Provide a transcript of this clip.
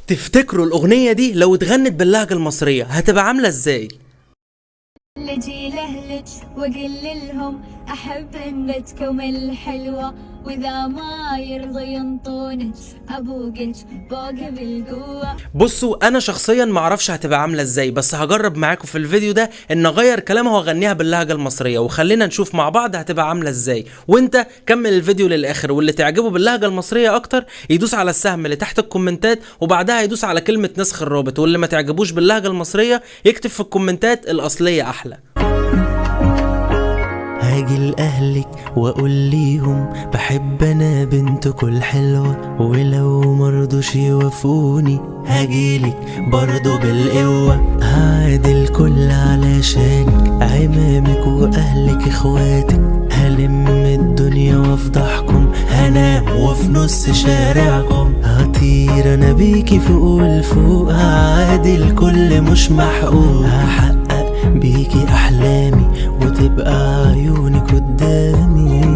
تفتكروا الأغنية دي لو اتغنت باللهجة المصرية هتبقى عاملة ازاي؟ لجي لهلج واقول لهم احب هندتكم الحلوه، واذا ما يرضى ينطونج ابوقج بوقه بالقوه. بصوا انا شخصيا معرفش هتبقى عاملة ازاي، بس هجرب معاكم في الفيديو ده ان اغير كلامها واغنيها باللهجة المصرية، وخلينا نشوف مع بعض هتبقى عاملة ازاي. وانت كمل الفيديو للاخر، واللي تعجبه باللهجة المصرية اكتر يدوس على السهم اللي تحت الكومنتات، وبعدها يدوس على كلمة نسخ الرابط، واللي ما تعجبوش باللهجة المصرية يكتب في الكومنتات الاصلية احلى. هاجي لأهلك وأقول ليهم بحب أنا بنتكوا الحلوة، ولو مرضوش يوافقوني هاجيلك برضو بالقوة. هعادل الكل علشانك، عمامك وأهلك إخواتك، هلم الدنيا وافضحكم، هنام وفي نص شارعكم، هطير أنا بيكي فوق الفوق، هعادل الكل مش محقوق، هحقق بيكي أحلامي وتبقى عيونك قدامي.